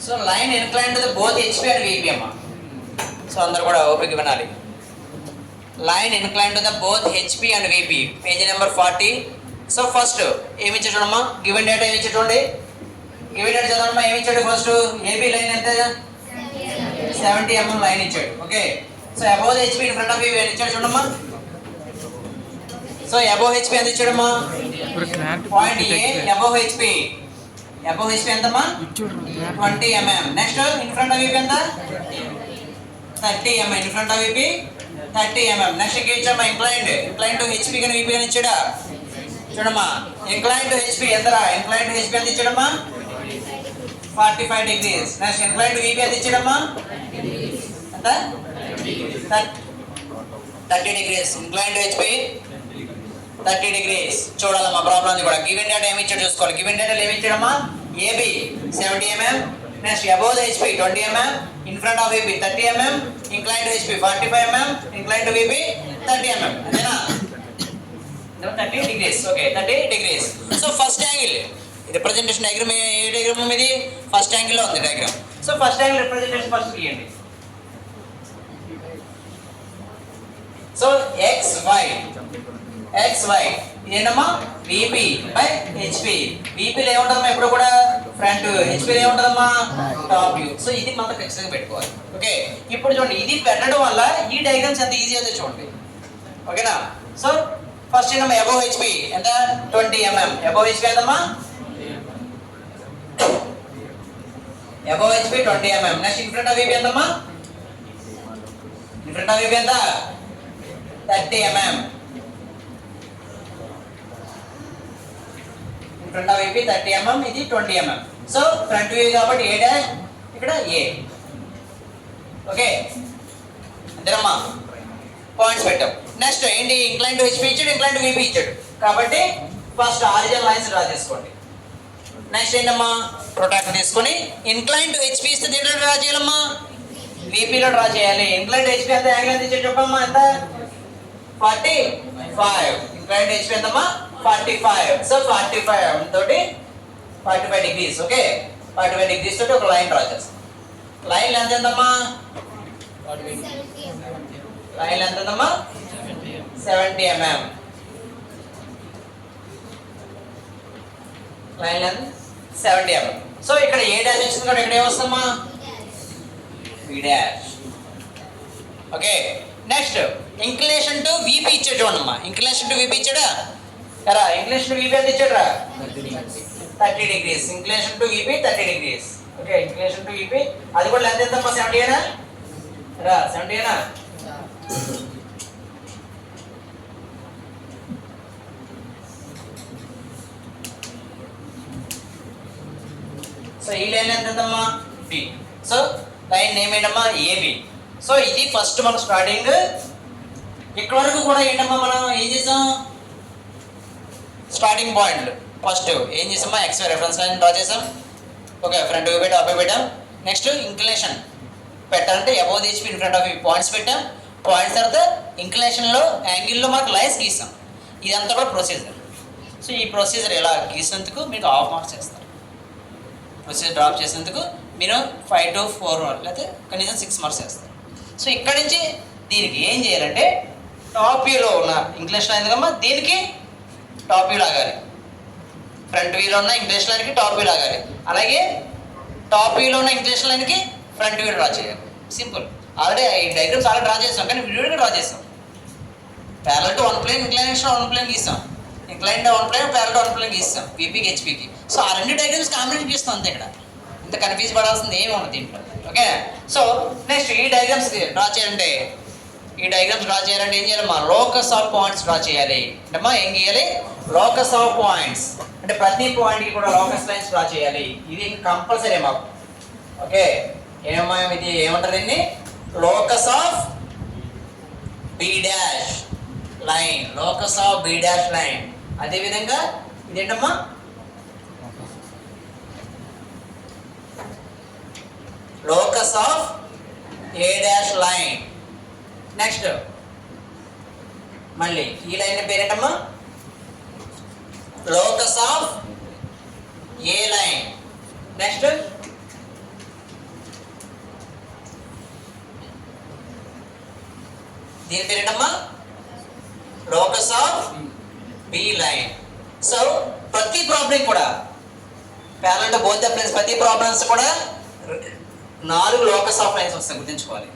So line incline to the both HP and VP అమ్మ. So అందరు కూడా ఓపిక వినాలి. Line incline to the both HP and VP, page number 40. So first ఏమి ఇచ్చాడు చూడమ్మా, గివెన్ డేటా ఏమి ఇచ్చాడు చూడండి. గివెన్ డేటా చదవమ్మా. ఏమి ఇచ్చాడు? ఫస్ట్ ఏబి లైన్ ఎంత 70 mm లైన్ ఇచ్చాడు. Okay. So above HP in front of VP ఎంత ఇచ్చాడు చూడమ్మా. సో అబౌవ్ హెచ్పి ఎంత ఇచ్చాడమ్మా? Point A above HP. Above HP ఎంతమ్మా? 20 mm. Next in front of VP ఎంత? 30 mm. In front of VP 30 mm. Next ఇంకా ఇచ్చామా ఇంక్లైన్ టు హెచ్పి కానీ విపి అని ఇచ్చాడా చూడమ్మా. ఇంక్లైన్ టు హెచ్పి ఎంతరా? ఇంక్లైన్ టు హెచ్పి ఎంత ఇచ్చాడమ్మా? 45 degrees. Next incline to VP ఎంత ఇచ్చాడమ్మా? ఎంత? 30 degrees. Incline to HP 30 degrees. చూడాలమ్మా ప్రాబ్లం ఉంది కూడా. గివెన్ డేటా ఏమి ఇచ్చాడు చూసుకోవాలి. గివెన్ డేటా ఏమి ఇచ్చాడమ్మా? AB 70 mm. Next above the HP 20 mm. In front of VP 30 mm. Incline to HP 45 mm. Incline to VP 30 mm. అంతేనా? 30 degrees. Okay, 30 degrees. So first angle representation diagram ఏ diagram ఇది? First angle లో ఉంది diagram. So first angle representation first గీయండి. So XY ఇదేంటమ్మా? VP by HP. VPలో ఏముంటుందమ్మా ఎప్పుడు కూడా? ఫ్రంట్. HPలో ఏముంటుందమ్మా? Top view. సో ఇది మనం ఖచ్చితంగా పెట్టుకోవాలి. ఓకే. ఇప్పుడు చూడండి, ఇది పెట్టడం వల్ల ఈ డయాగ్రామ్స్ ఎంత ఈజీ అవుతుందో చూడండి. ఓకేనా? సో ఫస్ట్ ఏంటమ్మా? అబౌవ్ హెచ్పి ఎంత? 20 mm. అబౌవ్ హెచ్పి ఎంతమ్మా? Above HP 20 mm. Next in front of VP ఎంతమ్మా? ఇన్ ఫ్రంట్ ఆఫ్ విపి ఎంత? 30 mm. In front of VP 30 mm. ఇది 20 mm. సో ఫ్రంట్ వ్యూ కాబట్టి ఏ డాష్, ఇక్కడ ఏ. ఓకే అంతేనమ్మా. Points పెట్టాం. నెక్స్ట్ ఏంటి? ఇంక్లైన్ టు హెచ్పి ఇచ్చాడు, ఇంక్లైన్ టు విపి ఇచ్చాడు కాబట్టి ఫస్ట్ ఆరిజినల్ లైన్స్ డ్రా చేసుకోండి. నెక్స్ట్ ఏంటమ్మా? ప్రొటాక్టర్ తీసుకొని ఇంక్లైన్ టు హెచ్పి ఇస్తే దేంట్లో డ్రా చేయాలమ్మా? విపిలో డ్రా చేయాలి. ఇంక్లైన్ టు హెచ్పి ఎంత యాంగిల్ ఎంత ఇచ్చాడు చెప్పమ్మా? ఎంత? 45. ఇంక్లైన్ టు హెచ్పి ఎంతమ్మా? 45. సో 45 తోటి 45 degrees. ఓకే, 45 degrees తోటి ఒక లైన్ డ్రా చేస్తాం. లైన్ లెంత్ ఎంతమ్మా? లైన్ లెంత్ ఎంతమ్మా? 70 mm. Line length 70 mm. So ఇక్కడ ఏ డాష్ వచ్చింది కూడా ఇక్కడ ఏమొస్తుందమ్మా? B dash. Okay. Next inclination to VP ఇచ్చాడు చూడమ్మా. ఇంక్లినేషన్ టు విపి ఇచ్చాడా? ఎరా ఇంక్లినేషన్ టు విపి ఎంత ఇచ్చాడురా? 30 degrees. Inclination to VP 30 degrees. Okay, inclination to VP అది కూడా లెంత్ ఎంతమ్మా? 70 ఏనా రా? 70 ఏనా? సో ఈ లైన్ ఎంతమ్మా? బి. సో లైన్ నేమ్ ఏంటమ్మా? ఏబి. సో ఇది ఫస్ట్ మనం స్టార్టింగ్. ఇక్కడ వరకు కూడా ఏంటమ్మా మనం ఏం చేసాం? స్టార్టింగ్ పాయింట్ ఫస్ట్ ఏం చేసామా? XY రెఫరెన్స్ లైన్ డ్రా చేసాం. ఓకే, ఫ్రంట్ వ్యూ పెట్టాం, టాప్ వ్యూ పెట్టాం. నెక్స్ట్ ఇంక్లినేషన్ పెట్టాలంటే above the HP in front of points పెట్టాం. పాయింట్స్ తర్వాత ఇంక్లినేషన్లో యాంగిల్లో మనకు లైన్స్ గీసాం. ఇదంతా కూడా ప్రొసీజర్. సో ఈ ప్రొసీజర్ ఎలా గీసేందుకు మీకు హాఫ్ మార్క్స్ చేస్తారు. ప్రొసీజర్ డ్రాప్ చేసేందుకు మీరు 5 to 4 లేకపోతే కనీసం 6 మార్క్స్ వేస్తారు. సో ఇక్కడ నుంచి దీనికి ఏం చేయాలంటే టాప్ వ్యూలో ఉన్న ఇంక్లినేషన్ లైన్ కమ్మా దీనికి టాప్ వ్యూ లాగాలి. ఫ్రంట్ వ్యూలో ఉన్న ఇంక్లినేషన్ లైన్కి టాప్ వ్యూ లాగాలి. అలాగే టాప్ వ్యూలో ఉన్న ఇంక్లినేషన్ లైన్కి ఫ్రంట్ వ్యూ డ్రా చేయాలి. సింపుల్. ఆల్రెడీ ఈ డయాగ్రామ్స్ ఆల్రెడీ డ్రా చేస్తాం, కానీ వీడియోగా డ్రా చేస్తాం. Parallel to one plane, inclination one plane గీస్తాం. Incline to one plane, parallel to one plane గీస్తాం. విపికి హెచ్పికి. సో ఆ రెండు డయాగ్రామ్స్ కాంబినేషన్ గీస్తాం అంతే. ఇక్కడ ఇంత కన్ఫ్యూజ్ పడాల్సింది ఏమి ఉండదు దీంట్లో. ఓకే. సో నెక్స్ట్ ఈ డయాగ్రామ్స్ డ్రా చేయాలంటే ఏం చేయాలమ్మా? లోకస్ ఆఫ్ పాయింట్స్ డ్రా చేయాలి. అంటే ఏం గీయాలి? Locus of points. అంటే ప్రతి పాయింట్కి కూడా లోకస్ లైన్స్ డ్రా చేయాలి. ఇది కంపల్సరీ మాకు. ఓకే, ఏమమ్మా ఇది ఏమంటారు దీన్ని? Locus of B dash line. Locus of B dash line. అదేవిధంగా ఇదేంటమ్మా? Locus of A dash line. Next మళ్ళీ ఈ లైన్ పేరేంటమ్మా? Locus of A line. Next దీని పేరు ఏంటమ్మా? Locus of B line. So ప్రతి ప్రాబ్లం కూడా parallel to both the planes, ప్రతి ప్రాబ్లమ్స్ కూడా 4 లోకస్ ఆఫ్ లైన్స్ వస్తాయి, గుర్తుంచుకోవాలి.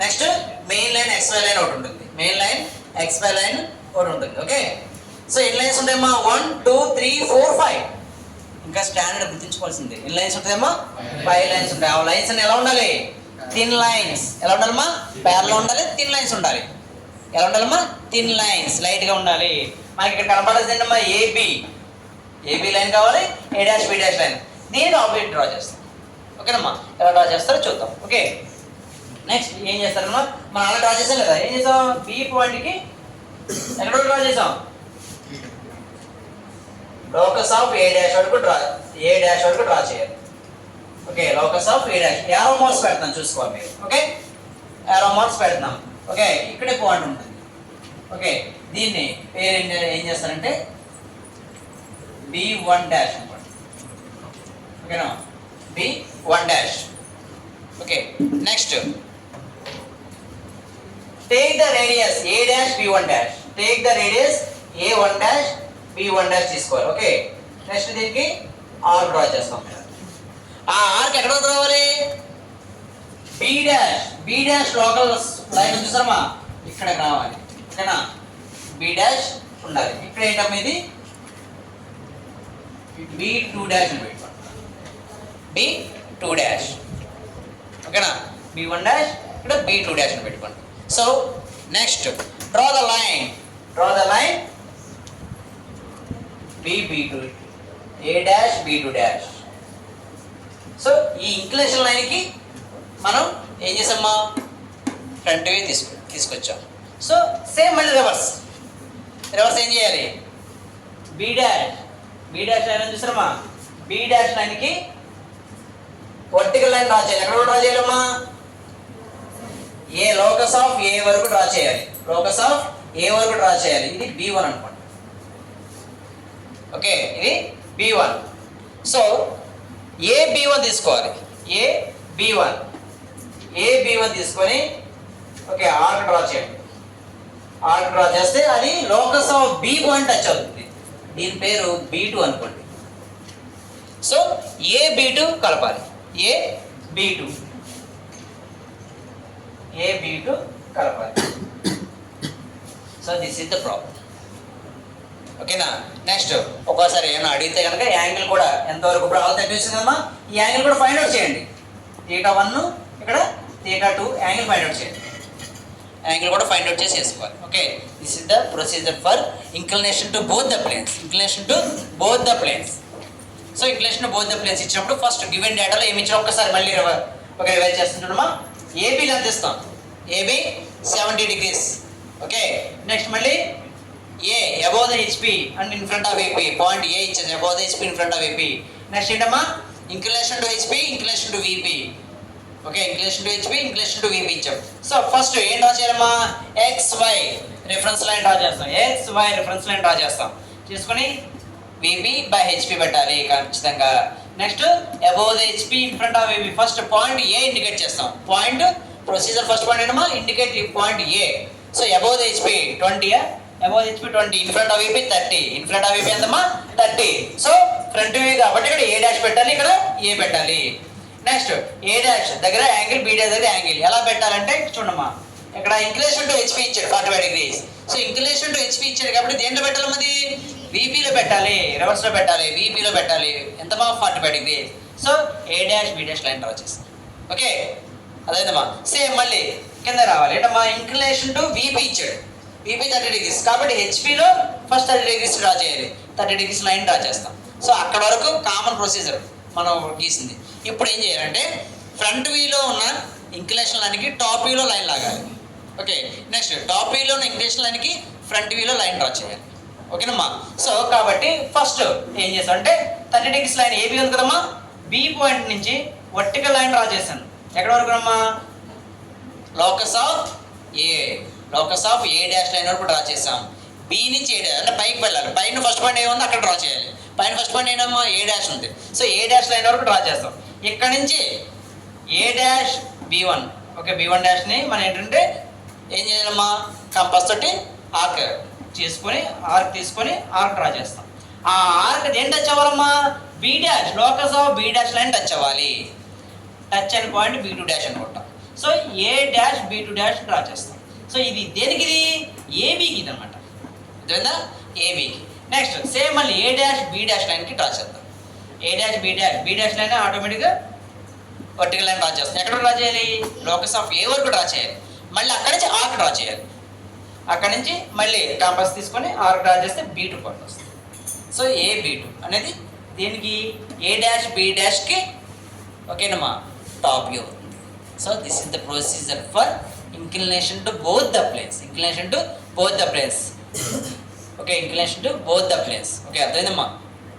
Next main line XY line ఒకటి ఉంటుంది, మెయిన్ లైన్ XY లైన్ ఒకటి ఉంటుంది. ఓకే, సో ఎన్ని లైన్స్ ఉంటాయమ్మా? 1 2 3 4 5. ఇంకా స్టాండర్డ్ గుర్తుంచుకోవాల్సింది. ఎన్ని లైన్స్ ఉంటాయమ్మా? 5 లైన్స్ ఉంటాయి. ఆ లైన్స్ అని ఎలా ఉండాలి? Thin lines. ఎలా ఉండాలమ్మా? ప్యారలల్ ఉండాలి, థిన్ లైన్స్ ఉండాలి. ఎలా ఉండాలమ్మా? థిన్ లైన్స్, లైట్గా ఉండాలి. మనకి ఇక్కడ కనపడాల్సింది ఏంటమ్మా? ఏబి లైన్ కావాలి, A dash B dash line. దీన్ని ఆబ్జెక్ట్ డ్రా చేస్తాం. ఓకేనమ్మా, ఎలా డ్రా చేస్తారో చూద్దాం. ఓకే, నెక్స్ట్ ఏం చేస్తారమ్మా? మనం అలా డ్రా చేసాం కదా, ఏం చేసాం? బి పాయింట్కి ఎక్కడ డ్రా చేసాం? లోకస్ ఆఫ్ A డాష్ వరకు డ్రా చేయాలి. Okay, locus of A dash. Arrow marks పెడతాం, చూసుకోవాలి మీరు. ఓకే, యారో మార్క్స్ పెడతాం. ఓకే, ఇక్కడే పాయింట్ ఉంటుంది. ఓకే, దీన్ని పేరు ఏం చేస్తారంటే B1 డాష్ అనుకోండి. ఓకేనా, B1 dash. Okay, next take the radius A dash B1 dash. Take the radius A1 dash B1 dash తీసుకోవాలి. ఓకే, నెక్స్ట్ దీనికి ఆర్ డ్రా చేస్తాం. ఆ ఆర్కి ఎక్కడ రావాలి? B డాష్ లోకల్ లైన్ చూసారమ్మా, ఇక్కడ రావాలి. ఓకేనా, B డాష్ ఉండాలి. ఇక్కడ ఏంటమ్మా? ఇది B2 డాష్ అని పెట్టుకోండి, B2 డాష్. ఓకేనా, B1 డాష్, ఇక్కడ B2 డాష్ అని పెట్టుకోండి. So next draw the line B2, A dash B2 dash. So ఈ ఇంక్లినేషన్ లైన్కి మనం ఏం చేసామా? ఫ్రంట్ వే తీసుకొచ్చాం. సో సేమ్ మళ్ళీ రివర్స్ ఏం చేయాలి? B డాష్ లైన్ చూసారమ్మా, B డాష్ లైన్కి వర్టికల్ లైన్ డ్రా చేయాలి. ఎక్కడ డ్రా చేయాలమ్మా? లోకస్ ఆఫ్ A వరకు డ్రా చేయాలి. లోకస్ ఆఫ్ A వరకు డ్రా చేయాలి. ఇది B1 అనుకోండి. ఓకే, ఇది B1. సో AB1 తీసుకోవాలి. AB1 తీసుకొని ఓకే ఆర్క్ డ్రా చేయండి. ఆర్క్ డ్రా చేస్తే అది locus of B point touch అవుతుంది. దీని పేరు B2 అనుకోండి. సో AB2 కలపాలి. AB2 కలపాలి. So this is the problem. ఓకేనా, నెక్స్ట్ ఒక్కోసారి ఏమైనా అడిగితే కనుక యాంగిల్ కూడా ఎంతవరకు ఇప్పుడు ఆల్ తగ్గిస్తుంది కదమ్మా, ఈ యాంగిల్ కూడా ఫైండ్ అవుట్ చేయండి. θ1 ఇక్కడ θ2 యాంగిల్ ఫైండ్ అవుట్ చేయండి. యాంగిల్ కూడా ఫైండ్ అవుట్ చేసి వేసుకోవాలి. Okay, this is the procedure for inclination to both the planes. So inclination to both the planes ఇచ్చినప్పుడు ఫస్ట్ గివెన్ డేటాలో ఏమి ఇచ్చినా ఒక్కసారి మళ్ళీ రివైజ్ చేస్తుంటామా? AB లెంత్ ఇస్తాం, AB 70 degrees. ఓకే, నెక్స్ట్ మళ్ళీ A above the HP and in front of AP. Point A ఇచ్చేది above the HP in front of AP. Next ఏంటమ్మా? Inclination to HP, inclination to VP. Okay, inclination to HP, inclination to VP ఇచ్చాం. So first ఏం draw చేయాలమ్మా? XY reference line draw చేస్తాం. చేసుకొని VP by HP పెట్టాలి ఖచ్చితంగా. Next above the HP in front of AP. First point A indicate చేస్తాం. Point procedure first point ఏంటమ్మా? Indicate point A. So above the HP 20, above the HP 20, in front of VP 30. in front of VP ఎంతమ్మా? 30. So front view కాబట్టి ఇక్కడ A dash పెట్టాలి, ఇక్కడ A పెట్టాలి. Next A dash దగ్గర angle, B dash దగ్గర angle ఎలా పెట్టాలంటే చూడమ్మా, ఇక్కడ ఇంక్లినేషన్ టు HP ఇచ్చాడు 45 degrees. So inclination to HP ఇచ్చాడు కాబట్టి దేంట్లో పెట్టాలి? మరి VPలో పెట్టాలి, రివర్స్లో పెట్టాలి, VPలో పెట్టాలి. ఎంతమా? 45 degrees. So A dash B dash line draw చేస్తాం. ఓకే, అదేందమ్మా? సేమ్ మళ్ళీ కింద రావాలి. ఏంటమ్మా? ఇంక్లినేషన్ టు VP ఇచ్చాడు, VP 30 degrees కాబట్టి HPలో ఫస్ట్ 30 degrees డ్రా చేయాలి. 30 degrees లైన్ డ్రా చేస్తాం. సో అక్కడ వరకు కామన్ ప్రొసీజర్ మనం గీసింది. ఇప్పుడు ఏం చేయాలంటే ఫ్రంట్ వ్యూలో ఉన్న ఇంక్లినేషన్ లైన్కి టాప్ వ్యూలో లైన్ లాగాలి. ఓకే, నెక్స్ట్ టాప్ వ్యూలో ఉన్న ఇంక్లినేషన్ లైన్కి ఫ్రంట్ వ్యూలో లైన్ డ్రా చేయాలి. ఓకేనమ్మా? సో కాబట్టి ఫస్ట్ ఏం చేస్తాం అంటే 30 degrees లైన్ AB ఉంది కదమ్మా, B పాయింట్ నుంచి వర్టికల్ లైన్ డ్రా చేశాను. ఎక్కడ వరకు అమ్మా? Locus of A dash line వరకు డ్రా చేసాం. B నుంచి A డాష్ అంటే పైకి వెళ్ళాలి. పైన ఫస్ట్ పాయింట్ ఏముంది అక్కడ డ్రా చేయాలి. పైన ఫస్ట్ పాయింట్ ఏంటమ్మా? A డాష్ ఉంది. సో A డాష్ లైన్ వరకు డ్రా చేస్తాం. ఇక్కడ నుంచి A dash B1. Okay, B1 డాష్ని మనం ఏంటంటే ఏం చేయాలమ్మా, కంపాస్ తోటి ఆర్క్ చేసుకొని ఆర్క్ తీసుకొని ఆర్క్ డ్రా చేస్తాం. ఆ ఆర్క్ దేని టచ్ అవ్వాలమ్మా, B dash, locus of B dash line touch అవ్వాలి. టచ్ అయిన పాయింట్ బి2 డాష్ అనుకుంటాం. So A dash B two dash draw చేస్తాం. సో ఇది దేనికి, ఇది ఏబీకి ఇది అనమాట, అర్థమైందా, ఏబీకి. నెక్స్ట్ సేమ్ మళ్ళీ ఏ డాష్ బి డాష్ లైన్కి డ్రా చేద్దాం. ఏ డాష్ బి డాష్ లైన్ ఆటోమేటిక్గా వర్టికల్ లైన్ డ్రా చేస్తాం. ఎక్కడ డ్రా చేయాలి, లోకస్ ఆఫ్ ఏ వరకు డ్రా చేయాలి. మళ్ళీ అక్కడి నుంచి ఆర్క్ డ్రా చేయాలి. అక్కడి నుంచి మళ్ళీ కాంపాస్ తీసుకొని ఆర్క్ డ్రా చేస్తే బి2 పాయింట్ వస్తుంది. సో ఏ బి2 అనేది దీనికి ఏ డాష్ బి డాష్కి ఓకేనమ్మా టాప్ వ్యూ అవుతుంది. So this is the procedure for inclination to both the planes. Inclination to both the planes. Okay, inclination to both the planes. Okay, అర్థమైందమ్మా.